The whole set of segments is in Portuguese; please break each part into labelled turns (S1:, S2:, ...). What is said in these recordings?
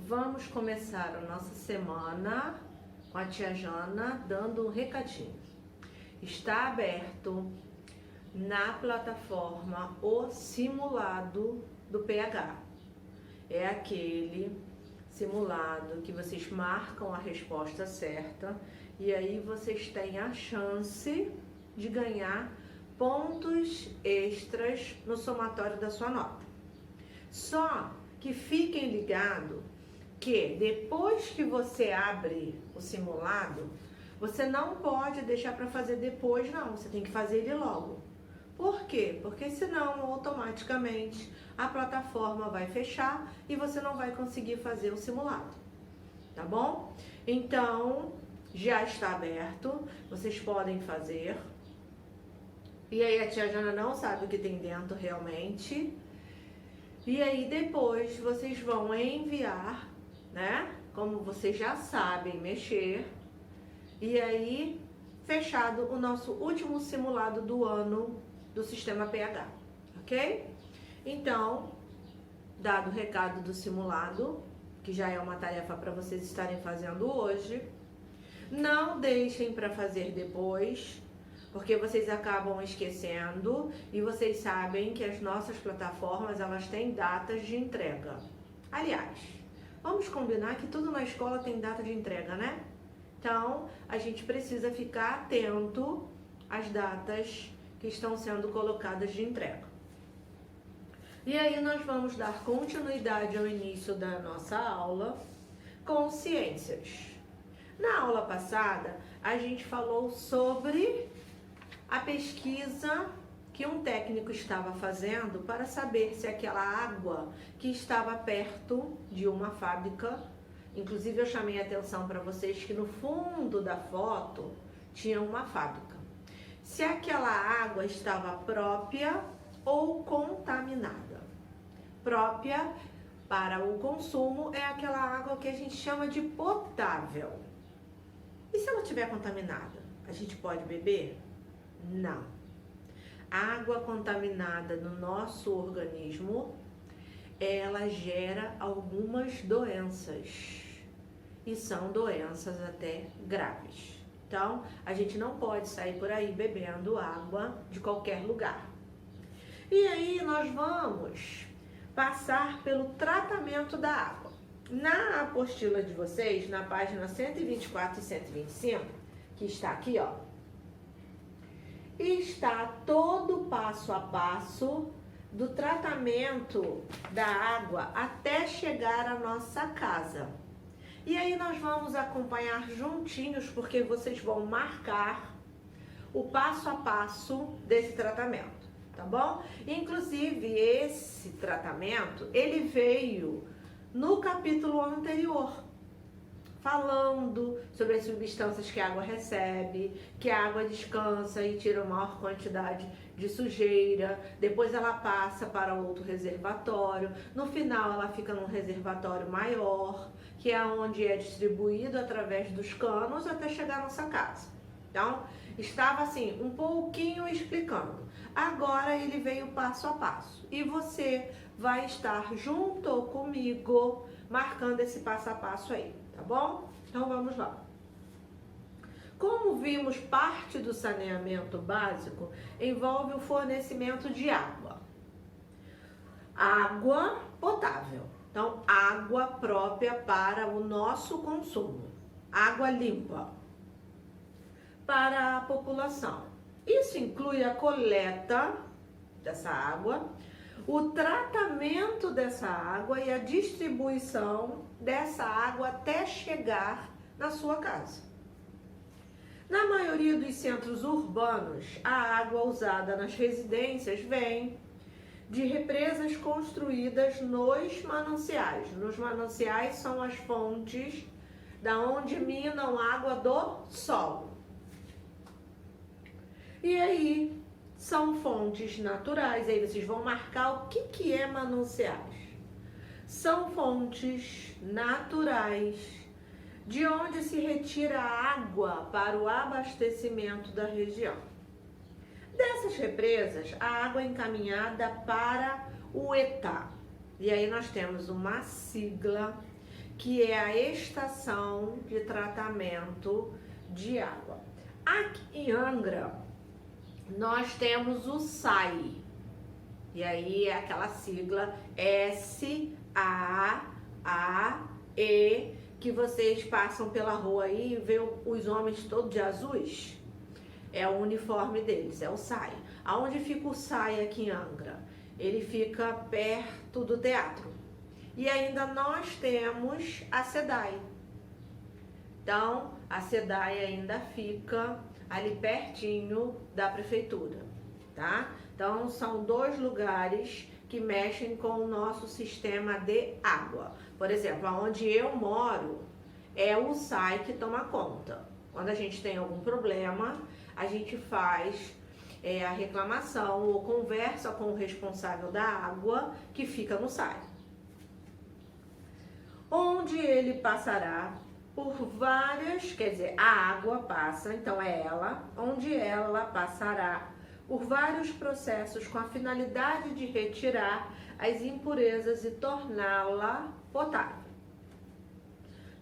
S1: Vamos começar a nossa semana com a tia Jana dando um recadinho. Está aberto na plataforma o simulado do pH. É aquele simulado que vocês marcam a resposta certa e aí vocês têm a chance de ganhar pontos extras no somatório da sua nota. Só que fiquem ligados que depois que você abre o simulado, você não pode deixar para fazer depois, não. Você tem que fazer ele logo. Por quê? Porque senão automaticamente a plataforma vai fechar e você não vai conseguir fazer o simulado. Tá bom? Então, já está aberto, vocês podem fazer. E aí a tia Jana não sabe o que tem dentro realmente. E aí depois vocês vão enviar, né? Como vocês já sabem mexer. E aí, fechado o nosso último simulado do ano do sistema pH, ok? Então, dado o recado do simulado, que já é uma tarefa para vocês estarem fazendo hoje, não deixem para fazer depois, porque vocês acabam esquecendo e vocês sabem que as nossas plataformas, elas têm datas de entrega. Aliás, vamos combinar que tudo na escola tem data de entrega, né? Então, a gente precisa ficar atento às datas que estão sendo colocadas de entrega. E aí nós vamos dar continuidade ao início da nossa aula com ciências. Na aula passada, a gente falou sobre a pesquisa que um técnico estava fazendo para saber se aquela água que estava perto de uma fábrica, inclusive eu chamei a atenção para vocês que no fundo da foto tinha uma fábrica, se aquela água estava própria ou contaminada. Própria para o consumo é aquela água que a gente chama de potável. E se ela estiver contaminada, a gente pode beber? Não. Água contaminada no nosso organismo, ela gera algumas doenças. E são doenças até graves. Então, a gente não pode sair por aí bebendo água de qualquer lugar. E aí nós vamos passar pelo tratamento da água. Na apostila de vocês, na página 124 e 125, que está aqui, ó, está todo o passo a passo do tratamento da água até chegar à nossa casa. E aí nós vamos acompanhar juntinhos, porque vocês vão marcar o passo a passo desse tratamento, tá bom? Inclusive, esse tratamento, ele veio no capítulo anterior, falando sobre as substâncias que a água recebe, que a água descansa e tira uma maior quantidade de sujeira, depois ela passa para outro reservatório, no final ela fica num reservatório maior, que é onde é distribuído através dos canos até chegar à nossa casa. Então, estava assim, um pouquinho explicando. Agora ele veio passo a passo e você vai estar junto comigo marcando esse passo a passo aí, tá bom? Então vamos lá. Como vimos, parte do saneamento básico envolve o fornecimento de água. Água potável. Então, água própria para o nosso consumo. Água limpa para a população. Isso inclui a coleta dessa água, o tratamento dessa água e a distribuição dessa água até chegar na sua casa. Na maioria dos centros urbanos, a água usada nas residências vem de represas construídas nos mananciais. Nos mananciais são as fontes da onde minam água do solo. E aí são fontes naturais. Aí vocês vão marcar o que é mananciais. São fontes naturais de onde se retira água para o abastecimento da região. Dessas represas, a água é encaminhada para o ETA. E aí nós temos uma sigla que é a estação de tratamento de água. Aqui em Angra, nós temos o SAE, e aí é aquela sigla S-A-A-E, que vocês passam pela rua aí e vê os homens todos de azuis. É o uniforme deles, é o SAE. Aonde fica o SAE aqui em Angra? Ele fica perto do teatro. E ainda nós temos a SEDAI. Então, a SEDAI ainda fica ali pertinho da prefeitura, tá? Então, são dois lugares que mexem com o nosso sistema de água. Por exemplo, onde eu moro, é o SAE que toma conta. Quando a gente tem algum problema, a gente faz a reclamação ou conversa com o responsável da água que fica no SAE. Onde ele passará por várias, quer dizer, a água passa, então é ela, onde ela passará por vários processos com a finalidade de retirar as impurezas e torná-la potável.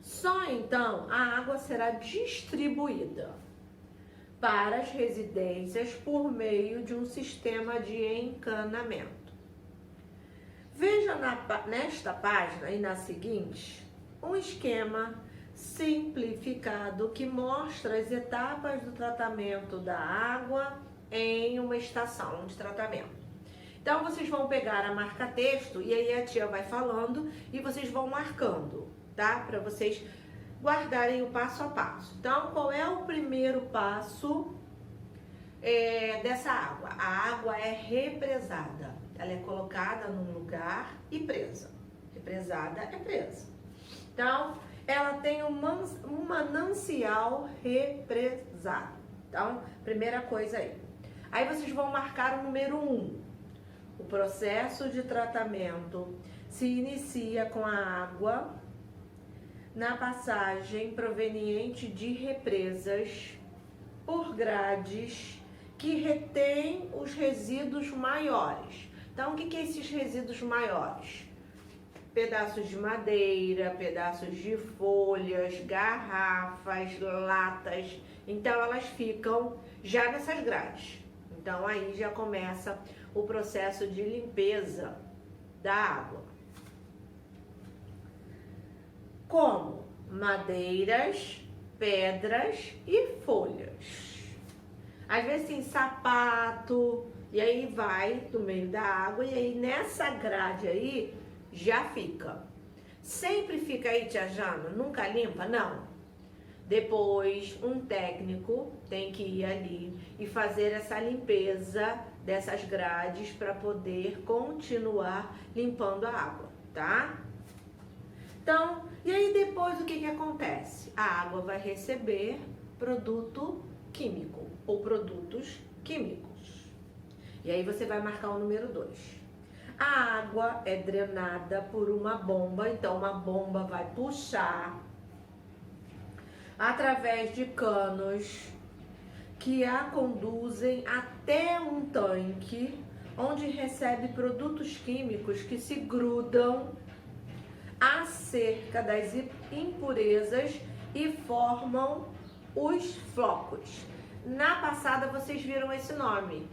S1: Só então a água será distribuída para as residências por meio de um sistema de encanamento. Veja nesta página e na seguinte um esquema simplificado que mostra as etapas do tratamento da água em uma estação de tratamento. Então, vocês vão pegar a marca-texto e aí a tia vai falando e vocês vão marcando, tá? Para vocês guardarem o passo a passo. Então, qual é o primeiro passo dessa água? A água é represada. Ela é colocada num lugar e presa. Represada é presa. Então, ela tem um manancial represado. Então, primeira coisa aí. Aí vocês vão marcar o número 1. O processo de tratamento se inicia com a água na passagem proveniente de represas por grades que retém os resíduos maiores. Então, o que é esses resíduos maiores? Pedaços de madeira, pedaços de folhas, garrafas, latas. Então, elas ficam já nessas grades. Então, aí já começa o processo de limpeza da água. Como madeiras, pedras e folhas. Às vezes tem sapato, e aí vai no meio da água, e aí nessa grade aí já fica. Sempre fica aí, tia Jana? Nunca limpa? Não. Depois, um técnico tem que ir ali e fazer essa limpeza dessas grades para poder continuar limpando a água, tá? Então, e aí depois o que acontece? A água vai receber produto químico ou produtos químicos. E aí você vai marcar o número 2. A água é drenada por uma bomba, então uma bomba vai puxar através de canos que a conduzem até um tanque onde recebe produtos químicos que se grudam acerca das impurezas e formam os flocos. Na passada vocês viram esse nome,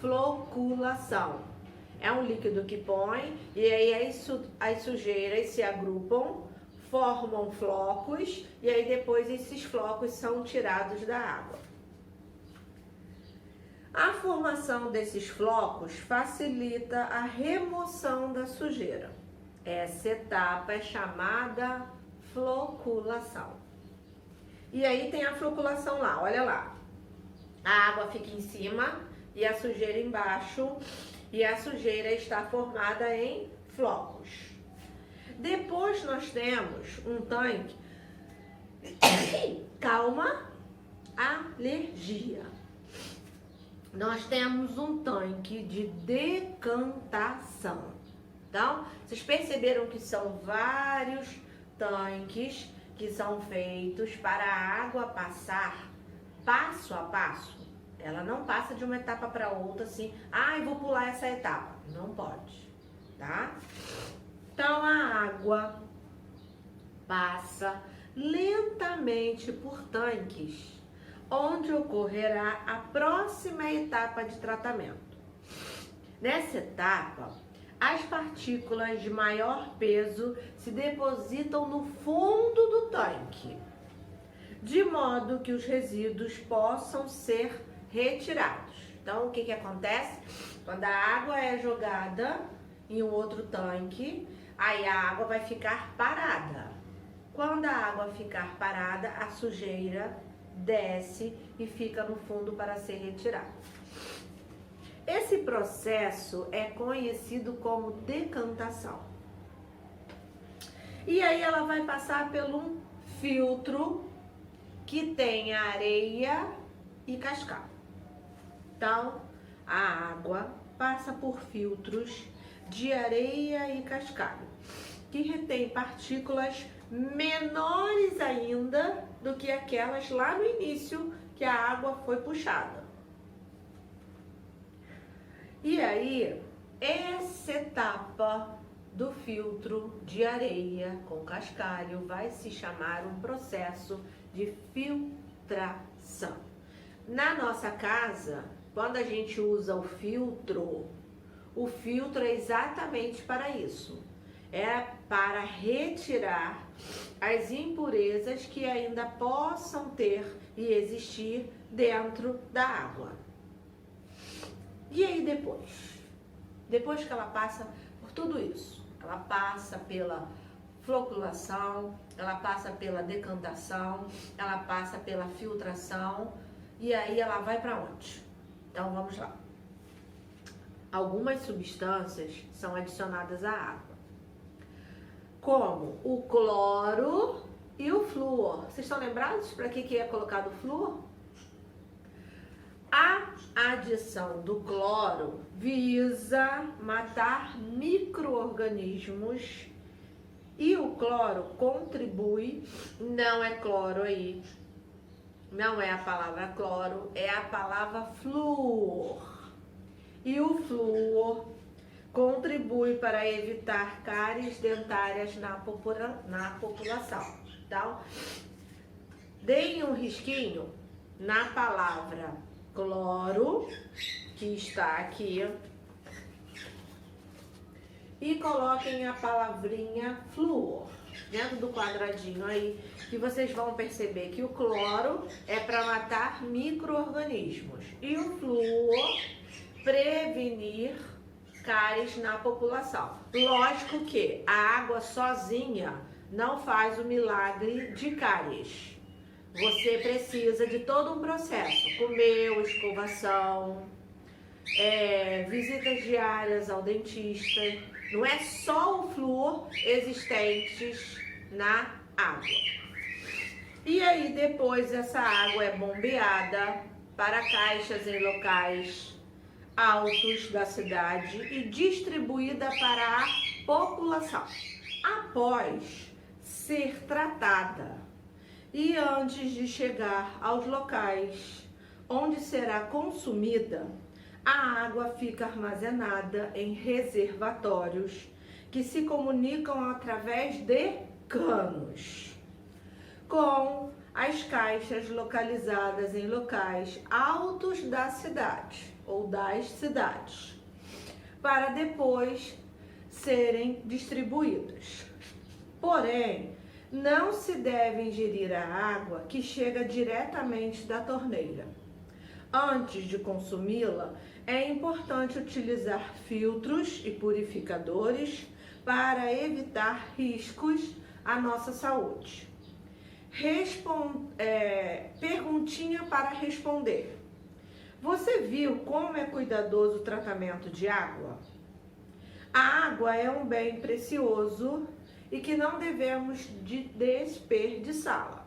S1: floculação. É um líquido que põe e aí as sujeiras se agrupam, formam flocos e aí depois esses flocos são tirados da água. A formação desses flocos facilita a remoção da sujeira. Essa etapa é chamada floculação. E aí tem a floculação lá, olha lá. A água fica em cima e a sujeira embaixo, e a sujeira está formada em flocos. Depois nós temos um tanque, calma, alergia. Nós temos um tanque de decantação. Então, vocês perceberam que são vários tanques que são feitos para a água passar passo a passo. Ela não passa de uma etapa para outra assim, eu vou pular essa etapa. Não pode, tá? Então, a água passa lentamente por tanques, onde ocorrerá a próxima etapa de tratamento. Nessa etapa, as partículas de maior peso se depositam no fundo do tanque, de modo que os resíduos possam ser retirados. Então, o que acontece? Quando a água é jogada em um outro tanque, aí a água vai ficar parada. Quando a água ficar parada, a sujeira desce e fica no fundo para ser retirada. Esse processo é conhecido como decantação. E aí ela vai passar por um filtro que tem areia e cascalho. Então, a água passa por filtros de areia e cascalho, que retém partículas menores ainda do que aquelas lá no início que a água foi puxada. E aí, essa etapa do filtro de areia com cascalho vai se chamar um processo de filtração. Na nossa casa, quando a gente usa o filtro é exatamente para isso. É para retirar as impurezas que ainda possam ter e existir dentro da água. E aí depois que ela passa por tudo isso, ela passa pela floculação, ela passa pela decantação, ela passa pela filtração, e aí ela vai para onde? Então vamos lá. Algumas substâncias são adicionadas à água, como o cloro e o flúor. Vocês estão lembrados para que é colocado o flúor? A adição do cloro visa matar micro-organismos e o cloro contribui, não é cloro aí, não é a palavra cloro, é a palavra flúor. E o flúor contribui para evitar cáries dentárias na população. Então, deem um risquinho na palavra cloro, que está aqui, e coloquem a palavrinha flúor dentro do quadradinho aí, que vocês vão perceber que o cloro é para matar micro-organismos e o flúor prevenir cáries na população. Lógico que a água sozinha não faz o milagre de cáries. Você precisa de todo um processo, comer, escovação, visitas diárias ao dentista. Não é só o flúor existentes na água. E aí depois essa água é bombeada para caixas em locais altos da cidade e distribuída para a população. Após ser tratada e antes de chegar aos locais onde será consumida, a água fica armazenada em reservatórios que se comunicam através de canos com as caixas localizadas em locais altos da cidade ou das cidades, para depois serem distribuídas. Porém, não se deve ingerir a água que chega diretamente da torneira. Antes de consumi-la, é importante utilizar filtros e purificadores para evitar riscos à nossa saúde. Perguntinha para responder. Você viu como é cuidadoso o tratamento de água? A água é um bem precioso e que não devemos desperdiçá-la.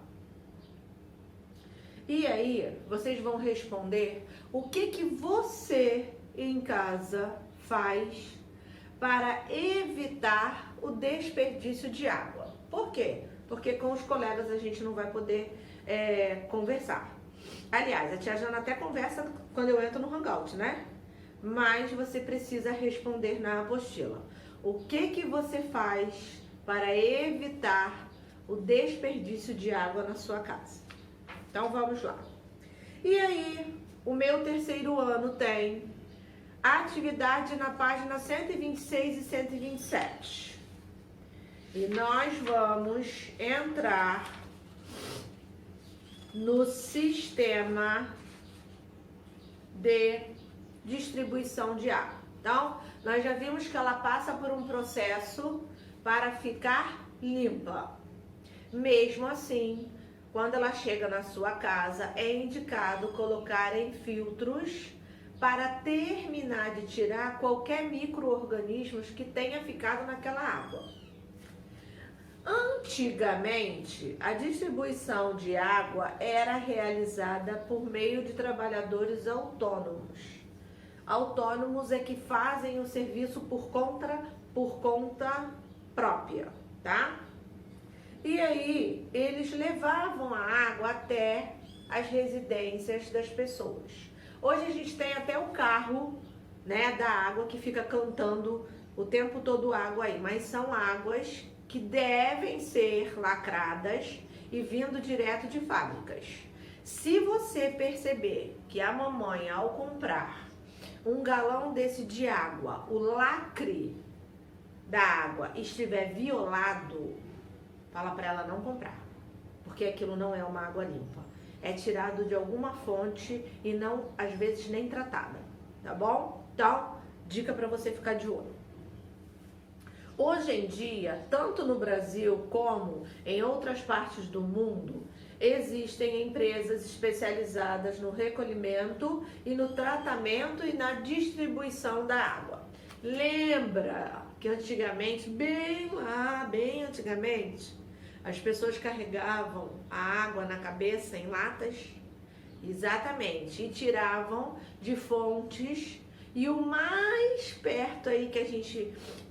S1: E aí, vocês vão responder o que você em casa faz para evitar o desperdício de água. Por quê? Porque com os colegas a gente não vai poder conversar. Aliás, a tia Jana até conversa quando eu entro no Hangout, né? Mas você precisa responder na apostila. O que você faz para evitar o desperdício de água na sua casa. Então vamos lá. E aí, o meu terceiro ano tem a atividade na página 126 e 127. E nós vamos entrar no sistema de distribuição de água. Então, nós já vimos que ela passa por um processo para ficar limpa. Mesmo assim, quando ela chega na sua casa, é indicado colocar em filtros para terminar de tirar qualquer micro-organismos que tenha ficado naquela água. Antigamente, a distribuição de água era realizada por meio de trabalhadores autônomos. Autônomos é que fazem o serviço por conta própria, tá? E aí, eles levavam a água até as residências das pessoas. Hoje a gente tem até o carro, né, da água que fica cantando o tempo todo água aí, mas são águas que devem ser lacradas e vindo direto de fábricas. Se você perceber que a mamãe, ao comprar um galão desse de água, o lacre da água estiver violado, fala para ela não comprar, porque aquilo não é uma água limpa. É tirado de alguma fonte e não, às vezes, nem tratada, tá bom? Então, dica para você ficar de olho. Hoje em dia, tanto no Brasil como em outras partes do mundo, existem empresas especializadas no recolhimento e no tratamento e na distribuição da água. Lembra que antigamente, bem antigamente, as pessoas carregavam a água na cabeça em latas? Exatamente, e tiravam de fontes. E o mais perto aí que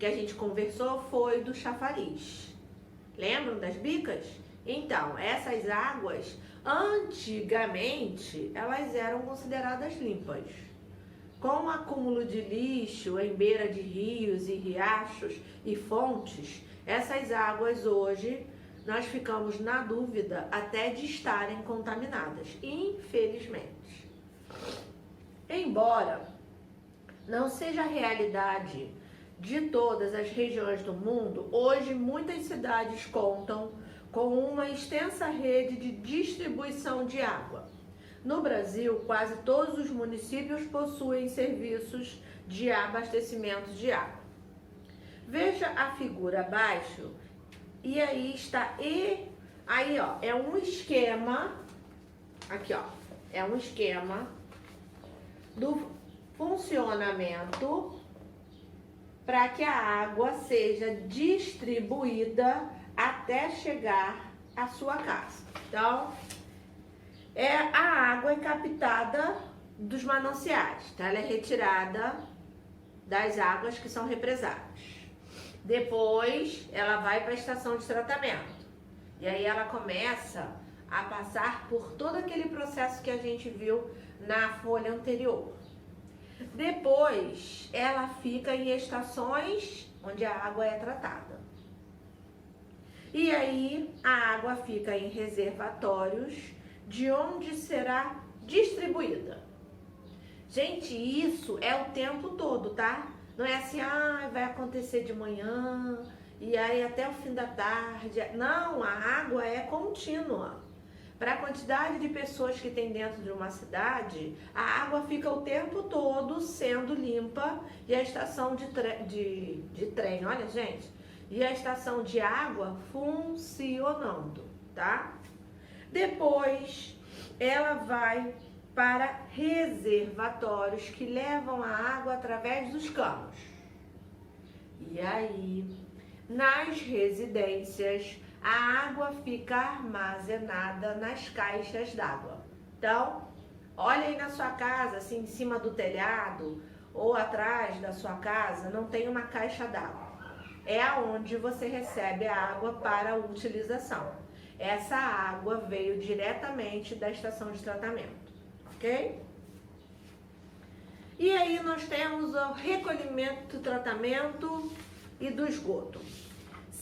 S1: a gente conversou foi do chafariz. Lembram das bicas? Então, essas águas, antigamente, elas eram consideradas limpas. Com o acúmulo de lixo em beira de rios e riachos e fontes, essas águas hoje, nós ficamos na dúvida até de estarem contaminadas, infelizmente. Embora não seja a realidade de todas as regiões do mundo, hoje muitas cidades contam com uma extensa rede de distribuição de água. No Brasil, quase todos os municípios possuem serviços de abastecimento de água. Veja a figura abaixo, e aí está, aí ó, é um esquema, aqui ó, é um esquema do funcionamento para que a água seja distribuída até chegar à sua casa. Então, a água é captada dos mananciais, tá? Ela é retirada das águas que são represadas. Depois, ela vai para a estação de tratamento. E aí ela começa a passar por todo aquele processo que a gente viu na folha anterior. Depois, ela fica em estações onde a água é tratada. E aí, a água fica em reservatórios, de onde será distribuída. Gente, isso é o tempo todo, tá? Não é assim, vai acontecer de manhã, e aí até o fim da tarde. Não, a água é contínua. Para a quantidade de pessoas que tem dentro de uma cidade, a água fica o tempo todo sendo limpa e a estação de trem, olha gente, e a estação de água funcionando, tá? Depois, ela vai para reservatórios que levam a água através dos canos. E aí, nas residências, a água fica armazenada nas caixas d'água. Então, olha aí na sua casa, assim, em cima do telhado ou atrás da sua casa, não tem uma caixa d'água. É aonde você recebe a água para utilização. Essa água veio diretamente da estação de tratamento, ok? E aí nós temos o recolhimento, tratamento e do esgoto.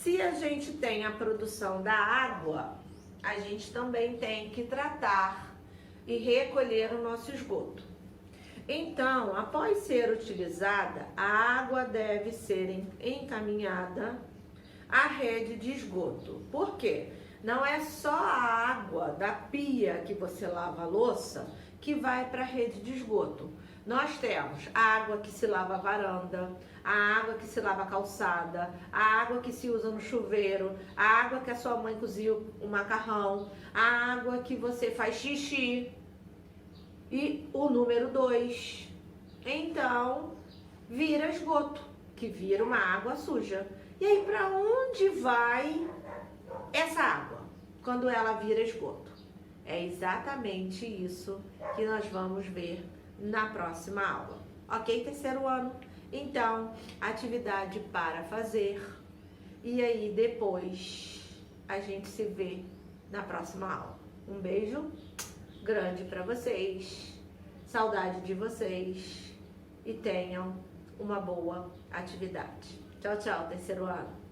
S1: Se a gente tem a produção da água, a gente também tem que tratar e recolher o nosso esgoto. Então, após ser utilizada, a água deve ser encaminhada à rede de esgoto. Por quê? Não é só a água da pia que você lava a louça que vai para a rede de esgoto. Nós temos a água que se lava a varanda, a água que se lava a calçada, a água que se usa no chuveiro, a água que a sua mãe cozinha o macarrão, a água que você faz xixi. E o número 2, então, vira esgoto, que vira uma água suja. E aí, para onde vai essa água quando ela vira esgoto? É exatamente isso que nós vamos ver na próxima aula. Ok, terceiro ano? Então, atividade para fazer. E aí, depois, a gente se vê na próxima aula. Um beijo grande para vocês, saudade de vocês e tenham uma boa atividade. Tchau, tchau, terceiro ano.